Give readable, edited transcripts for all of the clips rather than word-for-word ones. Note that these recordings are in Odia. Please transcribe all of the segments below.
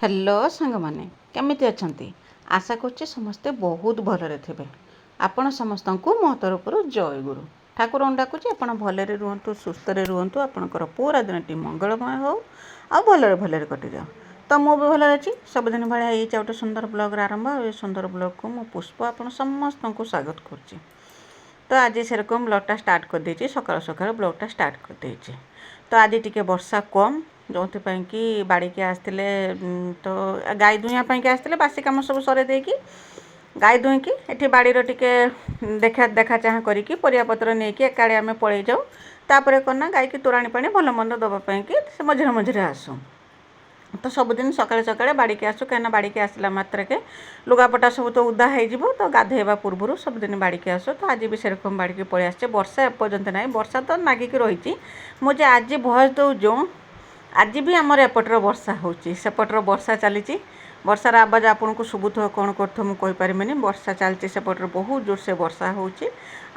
हेलो सांग माने केमिति अछंती। आशा करछि समस्ते बहुत भलरे थिबे। आपण समस्त को मो तरफरु जय गुरु। ठाकुर डाकुछि आपण भलरे रुहंतु, सुस्थरे रुहंतु, आपणकर पूरा दिनटी मंगलमय हो आ भलरे भलरे कटि जाओ। तो मु भी भलरे अछि। सबदिन भाया एई गोटे सुंदर ब्लॉग आरंभ आ ए सुंदर ब्लॉग को मु पुष्प आपण समस्त को स्वागत करछि। तो आज सेरकम ब्लॉगटा स्टार्ट कर देछि। सकाळ सकाळ ब्लॉगटा स्टार्ट कर देछि। तो आज टिके वर्षा कम जो कि बाड़ी के आसते तो गाई दुहिया के आसते बासी कम सब सरे देकी गाई दुहीकी एठी बाड़ी टिके देखा देखा चाह करिकी परियापत्र नहीं कि एकाड़े आम पलि जाऊ। तापर कना गाई की तोराणी पानी भल मंद दवापाई कि मझे मझे आसू। तो सबुदिन सकाଳେ सकाଳେ बाड़ी के आसू कहीं बाड़ी के आसला मात्र के लुगापटा सब तो उदा हो तो गाधेवा पूर्व सबुदिन बाड़ी के आसू। तो आज भी सेरकम बाड़ी के पलि आसे। वर्षा एपर्यंत ना वर्षा तो नागिकी रही मुझे आज भयस दौजु। आज भी आमर एपटर वर्षा होची सेपटर वर्षा चली वर्षार आवाज आपन को शुभुथ कौन कर मुझे पारिनी। वर्षा चलती सेपटर बहुत जोर से वर्षा होची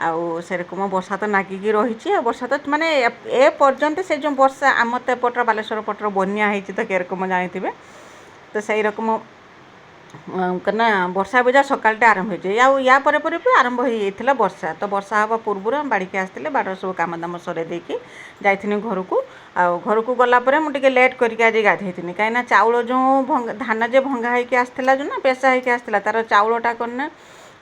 आउ सेरकम वर्षा तो नागिकी रही। वर्षा तो माने ए पर्यंत से जो वर्षा आम तो एपटर बालेश्वर पटर बन्या होती तो केरकम जानी। तो सही रकम कना वर्षा बजा सकाळटे आरंभ हो या पर भी आरंभ हो वर्षा। तो वर्षा हवा पूर्व बाड़ी के आसते बाड़ सब काम दाम सरे देकी जाइथिनी घर को। घर को गलापर मुझे लेट करके आज गाधे कहीं चाउल जो धान जे भंगा होगी आसला जो ना पेशा होगी आसला तार चाउलटा करना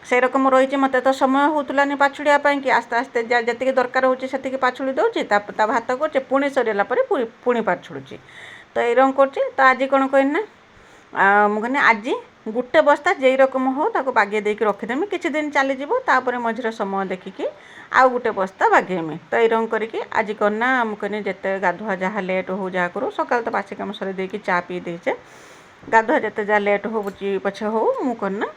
से रकम रही। मत तो समय होलानी पाछुड़ापी कि आस्ते आस्ते जी दरकार होती पाछुड़ी दूसरी भात कर पुणी सरला पुणी पाछुड़ी। तो ये रंग कर आज कौन कहना मुझे आज गोटे बस्ता जे रकम हो ताको बागे देकी रखीदेमी किछि दिन चली जीवो तापर मझिरे समय देखिकी आउ गोटे बस्ता बागेमी। तो ये रंग करके आज करना मुझे जिते गाधुआ जहाँ लेट हो जहाँ करूँ सकाल तो बासी कम सर देकी चा पी देचे गाधुआ जिते जहाँ लेट हो पछे हो मु करना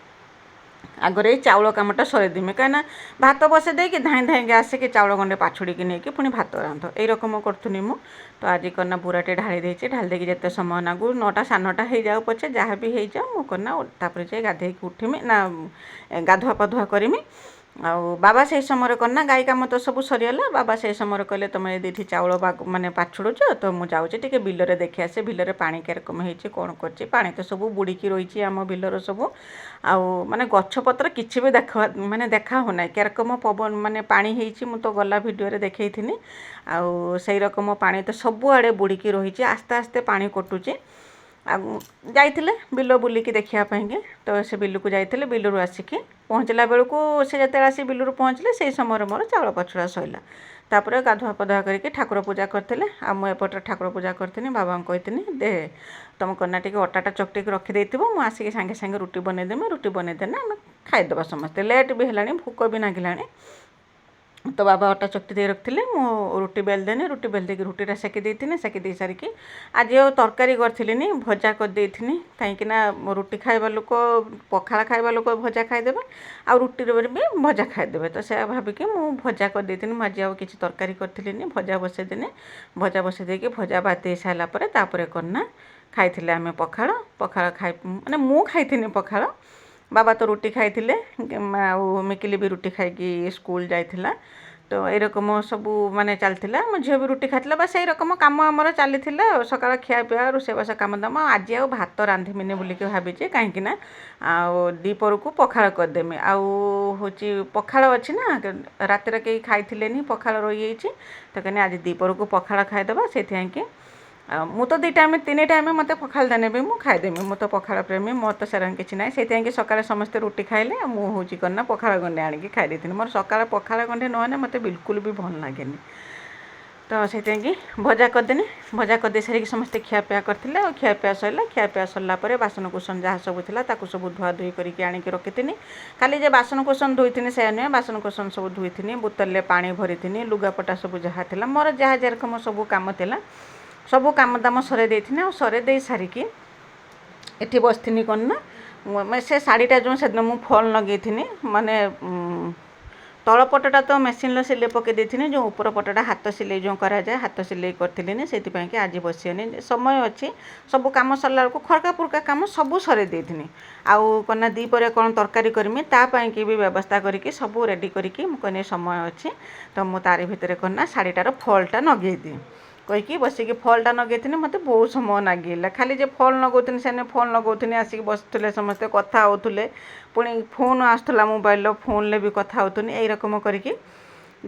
आगे चाउल कमटा सरेदेमी कहीं भात बसे देकी धाई धाई आसिक चाउल गंडे पाछुड़ी नहीं कि पुणी भात रांध यही रकम करूनी मु। तो आज करना बुराटे ढाली देची ढाली देकी जिते समय लागू 9टा 9:30 हो जाऊ पछे जहाँ भी हो जाऊ मुझे तापर जाए गाधे उठीमी ना गाधुआ पाधुआ करमी। आउ बाबा से समय करना गाई कम तो सब सरीगला। बाबा से समय कहले तुम ये चाउल माने पाछुड़ुच तो मुझे टे बिलरे देखी आसे बिलरे पानी केरकम होती कौन कर पानी तो सब बुड़ीकी रही आम बिलर सब आउ माने गछपत्र किसी भी देखा माने देखा होना केरकम पवन माने पानी होती मुझे तो गला भिडियो देखी थी आउ से रकम पानी तो सबुआड़े बुड़ीकी रही आस्ते आस्ते पानी कटुचे। जाइए बिल बुलिकी देखापी तो से बिल को जाइए बिलू आसिकी पहुँचला बेलू से जो आसी बिलू पहुँचले से समय मोर चाउल पाछुड़ा सैला। तापर गाधुआ पाधुआ करके ठाकुर पूजा करते मुझे ठाकुर पूजा करी बाबा कही दे तुम कना टे अटाटा चकटिक रखिदे मुझे आसिक सांगे सांगे रुटी बनईदेमी रुटी बनईदेने आम खाईदे समस्ते लेट भी है भोक भी नागिला। तो बाबा अटा चकटी दे रखते मु रुटी बेल देनी रुटी बेल देकी रुटीटा सेकी देती सेकी दे सारिकी आज तरकारी करी भजा करदे कहीं रुटी खाइबा लोक पखाला खाइबा लोक भजा खाईदेवे आ रुटी भी भजा खाईदेवे। तो से भाविकी मु भजा करदे मुझे आज किसी तरकारी करी भजा बसईदेनी भजा बसई देकी भजा बाती सारापर तापर करना खाई आम पखाल पखाल खाई माने मु खाई पखाल बाबा तो रुटी खाई मिकिली भी रुटी खाई स्कूल जाइथिला। तो ये रकम सब माने चलता मो झील भी रुटी खाई बस यही रकम कम आमर चली सकाल खिया पिया रोषेबास कम दाम आज आ भात रांधिमिनी बोलिकी भाई कहीं दीपर को पखाल करदेमी आउ पखाल अच्छी ना रातिर कहीं खाई पखाल रही तो कहीं आज दीपर को पखाल खाईदे से मु तो 2 टाइम 3 टाइम मत पखाल देने भी मुझे खाईदेमी मु तो पखाल प्रेमी मोर तो सेरा किसी ना से सकाल समस्ते रुटी खाइले मुझे करना पखाल गंडे आणिकी खाई मोर सकाल पखाल गंडे नहने मत बिल्कुल भी भल लगे। तो से भजा करदेनी भजा करदे सारिकी समस्ते खियापिया करते और खियापिया सरला खियापिया सरला बासन कुसन जहाँ सब था सब धुआ धुई करके आणिकी रखी खाली जे बासन कुसन धोई से नुहे बासन कुसन सब धोई बोतल पानी भरी लुगापटा सब जहाँ था मोर जहाँ जेरकम सब कम था सबू काम दाम सरे देथिने और सरे दे सारिकी एठी बसथिनी करना से शाड़ीटा जो से दिन फल लगे माने तल पटटा तो मेसीन सिले पकई देथिनी जो ऊपर पटटा हाथ सिले जो करा जाए हाथ सिले करथिलिनी से कि आज बसिनी समय अच्छी सब कम सरला को खड़का पुरका कम सब सरे देथिनी आउ कना दीपर कौन तरकारी करमी तापाई की भी व्यवस्था करके सब रेडी करके कहने समय अच्छी तो मु तारी भितर करना शाड़ीटार फलटा नगे दिए କହିକି ବସିକି ଫଲ୍ଟା ଲଗେଇଥିଲି ମୋତେ ବହୁତ ସମୟ ଲାଗିଲା ଖାଲି ଯେ ଫଲ୍ ଲଗାଉଥିଲି ସେନେ ଫୋନ୍ ଲଗାଉଥିଲି ଆସିକି ବସୁଥିଲେ ସମସ୍ତେ କଥା ହେଉଥିଲେ ପୁଣି ଫୋନ୍ ଆସୁଥିଲା ମୋବାଇଲ୍ର ଫୋନ୍ରେ ବି କଥା ହେଉଥିଲି ଏଇ ରକମ କରିକି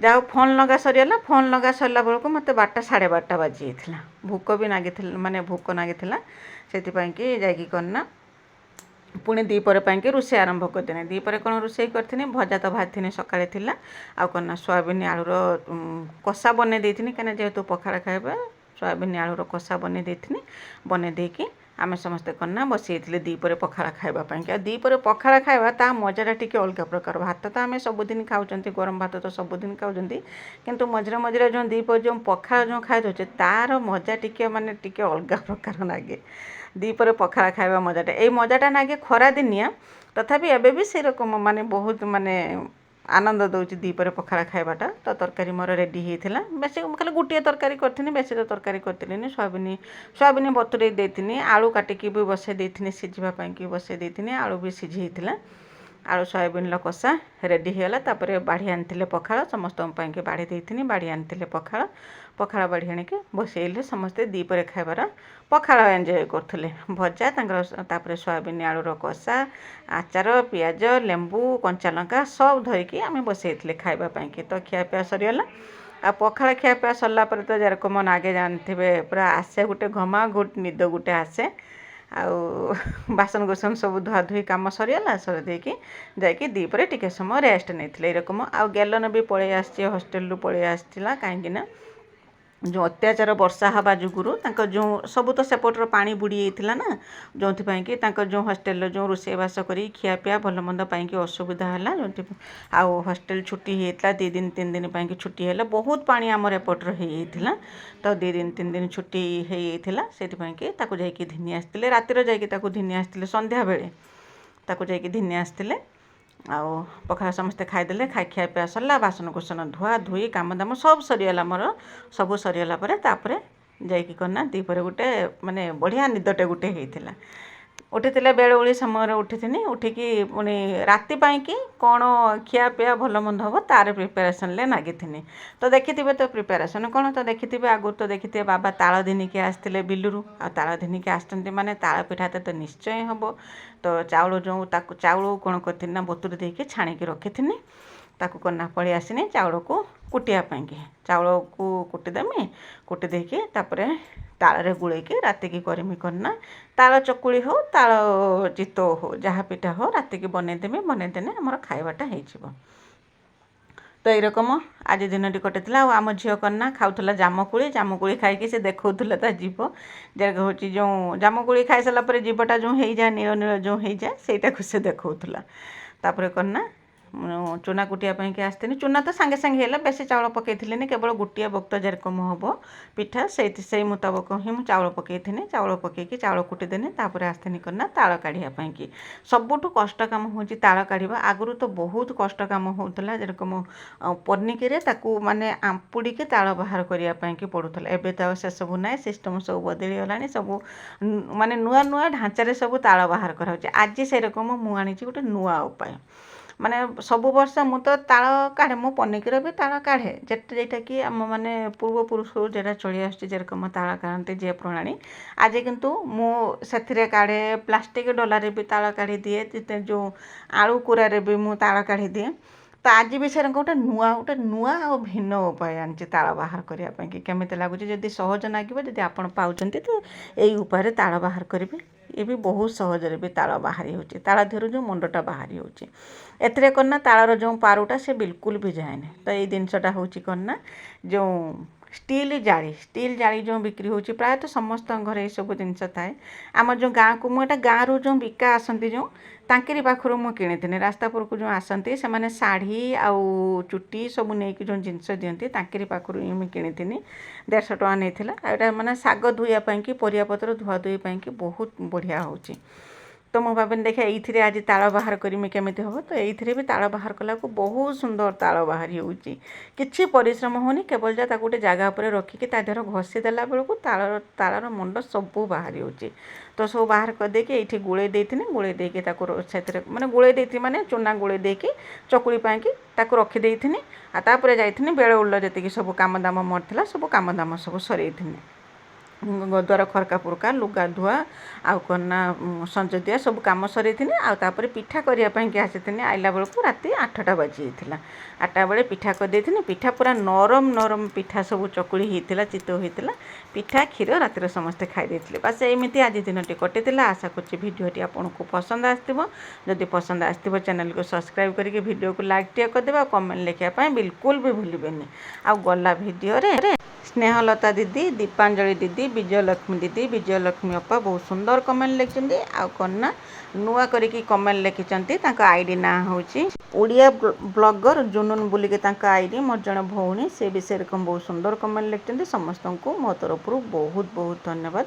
ଯାହା ଫୋନ୍ ଲଗା ସରିଗଲା ଫୋନ୍ ଲଗା ସରିଲା ବେଳକୁ ମୋତେ 12ଟା 12:30 ବାଜିଯାଇଥିଲା ଭୋକ ବି ଲାଗିଥିଲା ମାନେ ଭୋକ ଲାଗିଥିଲା ସେଥିପାଇଁକି ଯାଇକି କ'ଣ ନା ପୁଣି ଦ୍ୱିପହର ପାଇଁକି ରୋଷେଇ ଆରମ୍ଭ କରିଦେନି ଦ୍ୱିପହରେ କ'ଣ ରୋଷେଇ କରିଥିନି ଭଜା ତ ଭାଜିଥିନି ସକାଳେ ଥିଲା ଆଉ କ'ଣ ନା ସୋୟାବିନ୍ ଆଳୁର କଷା ବନେଇ ଦେଇଥିନି କାହିଁକିନା ଯେହେତୁ ପଖାଳ ଖାଇବା ସୋୟାବିନ୍ ଆଳୁର କଷା ବନେଇ ଦେଇଥିନି ବନେଇ ଦେଇକି ଆମେ ସମସ୍ତେ କ'ଣ ନା ବସିଯାଇଥିଲେ ଦ୍ୱିପହରେ ପଖାଳ ଖାଇବା ପାଇଁକି ଆଉ ଦ୍ୱିପହରେ ପଖାଳ ଖାଇବା ତା ମଜାଟା ଟିକେ ଅଲଗା ପ୍ରକାର ଭାତ ତ ଆମେ ସବୁଦିନ ଖାଉଛନ୍ତି ଗରମ ଭାତ ତ ସବୁଦିନ ଖାଉଛନ୍ତି କିନ୍ତୁ ମଝିରେ ମଝିରେ ଯେଉଁ ଦ୍ୱିପହରେ ଯେଉଁ ପଖାଳ ଯେଉଁ ଖାଇଦେଉଛେ ତା'ର ମଜା ଟିକେ ମାନେ ଟିକେ ଅଲଗା ପ୍ରକାର ଲାଗେ ଦ୍ୱିପହରେ ପଖାଳ ଖାଇବା ମଜାଟା ଏଇ ମଜାଟା ଲାଗେ ଖରା ଦିନିଆ ତଥାପି ଏବେ ବି ସେରକମ ମାନେ ବହୁତ ମାନେ ଆନନ୍ଦ ଦେଉଛି ଦ୍ୱିପହରେ ପଖାଳ ଖାଇବାଟା ତ ତରକାରୀ ମୋର ରେଡ଼ି ହେଇଥିଲା ବେଶୀ ଖାଲି ଗୋଟିଏ ତରକାରୀ କରିଥିନି ବେଶୀ ତ ତରକାରୀ କରିଥିଲିନି ସୋୟାବିନ୍ ବତୁରେଇ ଦେଇଥିନି ଆଳୁ କାଟିକି ବି ବସେଇ ଦେଇଥିନି ସିଝିବା ପାଇଁକି ବସେଇ ଦେଇଥିନି ଆଳୁ ବି ସିଝି ହେଇଥିଲା ଆଳୁ ସୋୟାବିନ୍ର କଷା ରେଡ଼ି ହେଇଗଲା ତାପରେ ବାଢ଼ି ଆଣିଥିଲେ ପଖାଳ ସମସ୍ତଙ୍କ ପାଇଁକି ବାଢ଼ି ଦେଇଥିନି ବାଢ଼ି ଆଣିଥିଲେ ପଖାଳ ବାଢ଼ି ଆଣିକି ବସେଇଲେ ସମସ୍ତେ ଦ୍ୱିପହରେ ଖାଇବାର ପଖାଳ ଏନ୍ଜୟ କରୁଥିଲେ ଭଜା ତାଙ୍କର ତାପରେ ସୋୟାବିନ୍ ଆଳୁର କଷା ଆଚାର ପିଆଜ ଲେମ୍ବୁ କଞ୍ଚାଲଙ୍କା ସବୁ ଧରିକି ଆମେ ବସେଇଥିଲେ ଖାଇବା ପାଇଁକି ତ ଖିଆପିଆ ସରିଗଲା ଆଉ ପଖାଳ ଖିଆପିଆ ସରିଲା ପରେ ତ ଯେରକମ ଆଗେ ଜାଣିଥିବେ ପୁରା ଆସେ ଗୋଟେ ଘମା ନିଦ ଗୋଟେ ଆସେ ଆଉ ବାସନ କୁସନ ସବୁ ଧୁଆଧୁଇ କାମ ସରିଗଲା ସରି ଦେଇକି ଯାଇକି ଦ୍ୱିପହରେ ଟିକେ ସମୟ ରେଷ୍ଟ ନେଇଥିଲେ ଏରକମ ଆଉ ଗେଲନ ବି ପଳେଇ ଆସିଛି ହଷ୍ଟେଲରୁ ପଳେଇ ଆସିଥିଲା କାହିଁକିନା ଯେଉଁ ଅତ୍ୟାଚାର ବର୍ଷା ହେବା ଯୋଗୁରୁ ତାଙ୍କ ଯେଉଁ ସବୁ ତ ସେପଟର ପାଣି ବୁଡ଼ି ଯାଇଥିଲା ନା ଯେଉଁଥିପାଇଁକି ତାଙ୍କ ଯେଉଁ ହଷ୍ଟେଲର ଯେଉଁ ରୋଷେଇବାସ କରି ଖିଆପିଆ ଭଲମନ୍ଦ ପାଇଁକି ଅସୁବିଧା ହେଲା ଯେଉଁଥି ଆଉ ହଷ୍ଟେଲ ଛୁଟି ହେଇଯାଇଥିଲା 2 ଦିନ 3 ଦିନ ପାଇଁକି ଛୁଟି ହେଲା ବହୁତ ପାଣି ଆମର ଏପଟର ହେଇଯାଇଥିଲା ତ 2 ଦିନ 3 ଦିନ ଛୁଟି ହେଇଯାଇଥିଲା ସେଥିପାଇଁକି ତାକୁ ଯାଇକି ଘିନି ଆସିଥିଲେ ରାତିରେ ଯାଇକି ତାକୁ ଘିନି ଆସିଥିଲେ ସନ୍ଧ୍ୟାବେଳେ ତାକୁ ଯାଇକି ଘିନି ଆସିଥିଲେ ଆଉ ପଖାଳ ସମସ୍ତେ ଖାଇଦେଲେ ଖିଆପିଆ ସରିଲା ବାସନ କୁସନ ଧୁଆ ଧୁଇ କାମ ଦାମ ସବୁ ସରିଗଲା ମୋର ସବୁ ସରିଗଲା ପରେ ତାପରେ ଯାଇକି କ'ଣ ନା ଦ୍ୱିପହରେ ଗୋଟେ ମାନେ ବଢ଼ିଆ ନିଦଟେ ଗୋଟେ ହେଇଥିଲା ଉଠିଥିଲେ ବେଳଓଳି ସମୟରେ ଉଠିଥିନି ଉଠିକି ପୁଣି ରାତି ପାଇଁକି କ'ଣ ଖିଆପିଆ ଭଲମନ୍ଦ ହେବ ତାର ପ୍ରିପାରେସନ୍ରେ ଲାଗିଥିନି ତ ଦେଖିଥିବେ ତ ପ୍ରିପାରେସନ୍ କ'ଣ ତ ଦେଖିଥିବେ ଆଗରୁ ତ ଦେଖିଥିବେ ବାବା ତାଳ ଧିନିକି ଆସିଥିଲେ ବିଲରୁ ଆଉ ତାଳ ଧିନିକି ଆସିଛନ୍ତି ମାନେ ତାଳ ପିଠା ତ ନିଶ୍ଚୟ ହେବ ତ ଚାଉଳ ଯେଉଁ ତାକୁ ଚାଉଳକୁ କ'ଣ କରିଥିନି ନା ବତୁରି ଦେଇକି ଛାଣିକି ରଖିଥିନି ତାକୁ କ'ଣ ନା ପଳେଇ ଆସିନି ଚାଉଳକୁ କୁଟିବା ପାଇଁକି ଚାଉଳକୁ କୁଟିଦେମି କୁଟି ଦେଇକି ତାପରେ ତାଳରେ ଗୋଳେଇକି ରାତିକି କରିମି କ'ଣ ନା ତାଳ ଚକୁଳି ହେଉ ତାଳ ଚିତଉ ହେଉ ଯାହା ପିଠା ହେଉ ରାତିକି ବନେଇଦେମି ବନେଇଦେଲେ ଆମର ଖାଇବାଟା ହେଇଯିବ ତ ଏଇରକମ ଆଜି ଦିନଟି କଟିଥିଲା ଆଉ ଆମ ଝିଅ କ'ଣ ନା ଖାଉଥିଲା ଜାମୁକୋଳି ଖାଇକି ସେ ଦେଖାଉଥିଲା ତା ଜିଭ ଯେ ହେଉଛି ଯେଉଁ ଜାମୁକୋଳି ଖାଇସାରିଲା ପରେ ଜିଭଟା ଯେଉଁ ହେଇଯାଏ ନୀଳ ନୀଳ ଯେଉଁ ହେଇଯାଏ ସେଇଟାକୁ ସେ ଦେଖାଉଥିଲା ତାପରେ କ'ଣ ନା ଚୁନା କୁଟିବା ପାଇଁକି ଆସିଥିଲି ଚୁନା ତ ସାଙ୍ଗେ ସାଙ୍ଗେ ହେଲା ବେଶୀ ଚାଉଳ ପକାଇଥିଲିନି କେବଳ ଗୋଟିଏ ବକ୍ତ ଯେରକମ ହେବ ପିଠା ସେଇ ମୁତାବକ ହିଁ ମୁଁ ଚାଉଳ ପକାଇଥିନି ଚାଉଳ ପକାଇକି ଚାଉଳ କୁଟିଦେନି ତାପରେ ଆସିଥିନି କ'ଣ ନା ତାଳ କାଢ଼ିବା ପାଇଁକି ସବୁଠୁ କଷ୍ଟ କାମ ହେଉଛି ତାଳ କାଢ଼ିବା ଆଗରୁ ତ ବହୁତ କଷ୍ଟ କାମ ହେଉଥିଲା ଯେରକମ ପନିକିରେ ତାକୁ ମାନେ ଆମ୍ପୁଡ଼ିକି ତାଳ ବାହାର କରିବା ପାଇଁକି ପଡ଼ୁଥିଲା ଏବେ ତ ଆଉ ସେସବୁ ନାହିଁ ସିଷ୍ଟମ୍ ସବୁ ବଦଳିଗଲାଣି ସବୁ ମାନେ ନୂଆ ନୂଆ ଢାଞ୍ଚାରେ ସବୁ ତାଳ ବାହାର କରାହେଉଛି ଆଜି ସେରକମ ମୁଁ ଆଣିଛି ଗୋଟେ ନୂଆ ଉପାୟ ମାନେ ସବୁ ବର୍ଷ ମୁଁ ତ ତାଳ କାଢ଼େ ମୁଁ ପନିକିର ବି ତାଳ କାଢ଼େ ଯେଟାକି ଆମ ମାନେ ପୂର୍ବପୁରୁଷରୁ ଯେଟା ଚଳି ଆସୁଛି ଯେରକମ ତାଳ କାଢ଼ନ୍ତି ଯେ ପ୍ରଣାଳୀ ଆଜି କିନ୍ତୁ ମୁଁ ସେଥିରେ କାଢ଼େ ପ୍ଲାଷ୍ଟିକ୍ ଡଲାରେ ବି ତାଳ କାଢ଼ିଦିଏ ଯେଉଁ ଆଳୁ କୁରାରେ ବି ମୁଁ ତାଳ କାଢ଼ିଦିଏ ତ ଆଜି ବି ସେରକମ ଗୋଟେ ନୂଆ ଆଉ ଭିନ୍ନ ଉପାୟ ଆଣିଛି ତାଳ ବାହାର କରିବା ପାଇଁକି କେମିତି ଲାଗୁଛି ଯଦି ସହଜ ଲାଗିବ ଯଦି ଆପଣ ପାଉଛନ୍ତି ତ ଏଇ ଉପାୟରେ ତାଳ ବାହାର କରିବେ ଏ ବି ବହୁତ ସହଜରେ ବି ତାଳ ବାହାରି ହେଉଛି ତାଳ ଦେହରୁ ଯେଉଁ ମୁଣ୍ଡଟା ବାହାରି ହେଉଛି ଏଥିରେ କ'ଣ ନା ତାଳର ଯେଉଁ ପାରୁଟା ସେ ବିଲକୁଲ ବି ଯାଏନି ତ ଏଇ ଜିନିଷଟା ହେଉଛି କ'ଣ ନା ଯେଉଁ ଷ୍ଟିଲ୍ ଜାଳି ଯେଉଁ ବିକ୍ରି ହେଉଛି ପ୍ରାୟତଃ ସମସ୍ତଙ୍କ ଘରେ ଏଇସବୁ ଜିନିଷ ଥାଏ ଆମର ଯେଉଁ ଗାଁକୁ ମୁଁ ଏଇଟା ଗାଁରୁ ଯେଉଁ ବିକା ଆସନ୍ତି ଯେଉଁ ତାଙ୍କରି ପାଖରୁ ମୁଁ କିଣିଥିଲି ରାସ୍ତାପୁରକୁ ଯେଉଁ ଆସନ୍ତି ସେମାନେ ଶାଢ଼ୀ ଆଉ ଚୁଟି ସବୁ ନେଇକି ଯେଉଁ ଜିନିଷ ଦିଅନ୍ତି ତାଙ୍କରି ପାଖରୁ ହିଁ ମୁଁ କିଣିଥିଲି 150 ଟଙ୍କା ନେଇଥିଲା ଆଉ ଏଇଟା ମାନେ ଶାଗ ଧୋଇବା ପାଇଁକି ପରିବାପତ୍ର ଧୁଆଧୋଇ ପାଇଁକି ବହୁତ ବଢ଼ିଆ ହେଉଛି ତ ତ ମୁଁ ଭାବିନି ଦେଖିଆ ଏଇଥିରେ ଆଜି ତାଳ ବାହାର କରିମି କେମିତି ହେବ। ତ ଏଇଥିରେ ବି ତାଳ ବାହାର କଲାକୁ ବହୁତ ସୁନ୍ଦର ତାଳ ବାହାରି ହେଉଛି। କିଛି ପରିଶ୍ରମ ହେଉନି, କେବଳ ଯା ତାକୁ ଗୋଟେ ଜାଗା ଉପରେ ରଖିକି ତା ଦେହରେ ଘଷି ଦେଲା ବେଳକୁ ତାଳର ମଣ୍ଡ ସବୁ ବାହାରି ହେଉଛି। ତ ସବୁ ବାହାର କରିଦେଇକି ଏଇଠି ଗୋଳେଇ ଦେଇଥିଲି। ଗୋଳେଇ ଦେଇକି ତାକୁ ସେଥିରେ ମାନେ ଗୋଳେଇ ଦେଇଥିଲି ମାନେ ଚୁନା ଗୋଳେଇ ଦେଇକି ଚକୁଳି ପାଇଁକି ତାକୁ ରଖିଦେଇଥିଲି। ଆଉ ତାପରେ ଯାଇଥିଲି ବେଳଉଳିର ଯେତିକି ସବୁ କାମ ଦାମ ମୋର ଥିଲା ସବୁ କାମ ଦାମ ସବୁ ସରେଇଥିଲି। ଦ୍ୱାର ଖରକା ପୁରକା, ଲୁଗା ଧୁଆ, ଆଉ କ'ଣ ନା ସଞ୍ଜ ଦିଆ ସବୁ କାମ ସରେଇଥିଲି। ଆଉ ତାପରେ ପିଠା କରିବା ପାଇଁକି ଆସିଥିଲି। ଆଇଲା ବେଳକୁ ରାତି 8ଟା ବାଜିଯାଇଥିଲା। 8ଟା ବେଳେ ପିଠା କରିଦେଇଥିଲି। ପିଠା ପୁରା ନରମ ନରମ ପିଠା ସବୁ ଚକୁଳି ହେଇଥିଲା, ଚିତଉ ହେଇଥିଲା। ପିଠା କ୍ଷୀର ରାତିରେ ସମସ୍ତେ ଖାଇ ଦେଇଥିଲେ। ବାସ୍ ଏମିତି ଆଜି ଦିନଟି କଟିଥିଲା। ଆଶା କରୁଛି ଭିଡ଼ିଓଟି ଆପଣଙ୍କୁ ପସନ୍ଦ ଆସିଥିବ। ଯଦି ପସନ୍ଦ ଆସିଥିବ ଚ୍ୟାନେଲକୁ ସବସ୍କ୍ରାଇବ୍ କରିକି ଭିଡ଼ିଓକୁ ଲାଇକ୍ ଟିକେ କରିଦେବେ। ଆଉ କମେଣ୍ଟ ଲେଖିବା ପାଇଁ ବିଲକୁଲ ବି ଭୁଲିବେନି। ଆଉ ଗଲା ଭିଡ଼ିଓରେ ସ୍ନେହଲତା ଦିଦି, ଦୀପାଞ୍ଜଳି ଦିଦି, ବିଜୟଲକ୍ଷ୍ମୀ ଦିଦି, ବିଜୟଲକ୍ଷ୍ମୀ ଅପା ବହୁତ ସୁନ୍ଦର କମେଣ୍ଟ ଲେଖିଛନ୍ତି। ଆଉ କ'ଣ ନା ନୂଆ କରିକି କମେଣ୍ଟ ଲେଖିଛନ୍ତି। ତାଙ୍କ ଆଇଡ଼ି ନାଁ ହେଉଛି ଓଡ଼ିଆ ବ୍ଲଗର ଜୁନୁନ ବୋଲିକି ତାଙ୍କ ଆଇଡ଼ି। ମୋର ଜଣେ ଭଉଣୀ, ସେ ବି ସେରକମ ବହୁତ ସୁନ୍ଦର କମେଣ୍ଟ ଲେଖିଛନ୍ତି। ସମସ୍ତଙ୍କୁ ମୋ ତରଫରୁ ବହୁତ ବହୁତ ଧନ୍ୟବାଦ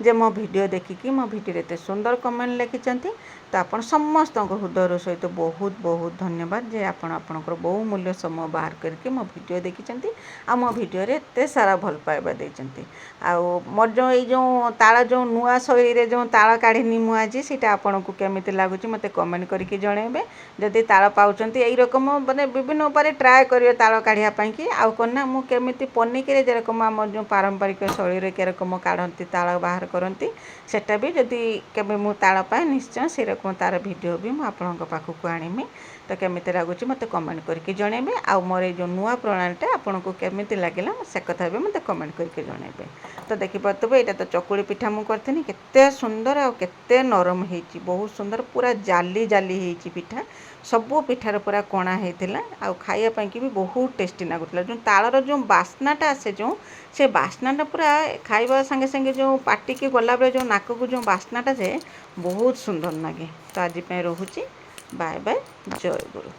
ଯେ ମୋ ଭିଡ଼ିଓ ଦେଖିକି ମୋ ଭିଡ଼ିଓରେ ଏତେ ସୁନ୍ଦର କମେଣ୍ଟ ଲେଖିଛନ୍ତି। ତ ଆପଣ ସମସ୍ତଙ୍କ ହୃଦୟର ସହିତ ବହୁତ ବହୁତ ଧନ୍ୟବାଦ ଯେ ଆପଣ ଆପଣଙ୍କର ବହୁମୂଲ୍ୟ ସମୟ ବାହାର କରିକି ମୋ ଭିଡ଼ିଓ ଦେଖିଛନ୍ତି। ଆଉ ମୋ ଭିଡ଼ିଓରେ ଏତେ ସାରା ଭଲ ପାଇବା ଦେଇଛନ୍ତି। ଆଉ ମୋର ଯେଉଁ ତାଳ ନୂଆ ଶୈଳୀରେ ଯେଉଁ ତାଳ କାଢ଼ିନି ମୁଁ ଆଜି, ସେଇଟା ଆପଣଙ୍କୁ କେମିତି ଲାଗୁଛି ମୋତେ କମେଣ୍ଟ କରିକି ଜଣାଇବେ। ଯଦି ତାଳ ପାଉଛନ୍ତି ଏଇ ରକମ ମାନେ ବିଭିନ୍ନ ଉପାୟରେ ଟ୍ରାଏ କରିବେ ତାଳ କାଢ଼ିବା ପାଇଁକି। ଆଉ କ'ଣ ନା ମୁଁ କେମିତି ପନିକିରେ ଯେରକମ ଆମର ଯେଉଁ ପାରମ୍ପରିକ ଶୈଳୀରେ କେରକମ କାଢ଼ନ୍ତି ତାଳ ବାହାର କରନ୍ତି, ସେଟା ବି ଯଦି କେବେ ମୁଁ ତାଳ ପାଏ ନିଶ୍ଚୟ ସେରକମ ତାର ଭିଡ଼ିଓ ବି ମୁଁ ଆପଣଙ୍କ ପାଖକୁ ଆଣିମି। ତ କେମିତି ଲାଗୁଛି ମୋତେ କମେଣ୍ଟ କରିକି ଜଣାଇବେ। ଆଉ ମୋର ଏଇ ଯେଉଁ ନୂଆ ପ୍ରଣାଳୀଟା ଆପଣଙ୍କୁ କେମିତି ଲାଗିଲା ସେ କଥା ବି ମୋତେ କମେଣ୍ଟ କରିକି ଜଣାଇବେ। ତ ଦେଖିପାରୁଥିବେ ଏଇଟା ତ ଚକୁଳି ପିଠା ମୁଁ କରିଥିଲି। କେତେ ସୁନ୍ଦର ଆଉ କେତେ ନରମ ହେଇଛି, ବହୁତ ସୁନ୍ଦର ପୁରା ଜାଲି ଜାଲି ହେଇଛି ପିଠା। ସବୁ ପିଠାରେ ପୁରା କଣା ହେଇଥିଲା। ଆଉ ଖାଇବା ପାଇଁକି ବି ବହୁତ ଟେଷ୍ଟି ଲାଗୁଥିଲା। ଯେଉଁ ତାଳର ଯେଉଁ ବାସ୍ନାଟା ଆସେ ସେ ବାସ୍ନାଟା ପୁରା ଖାଇବା ସାଙ୍ଗେ ସାଙ୍ଗେ ଯେଉଁ ପାଟିକି ଗଲାବେଳେ ଯେଉଁ ନାକକୁ ଯେଉଁ ବାସ୍ନାଟା ଯାଏ ବହୁତ ସୁନ୍ଦର ଲାଗେ। ତ ଆଜି ପାଇଁ ରହୁଛି। ବାଏ ବାଏ, ଜୟ ଗୁରୁ।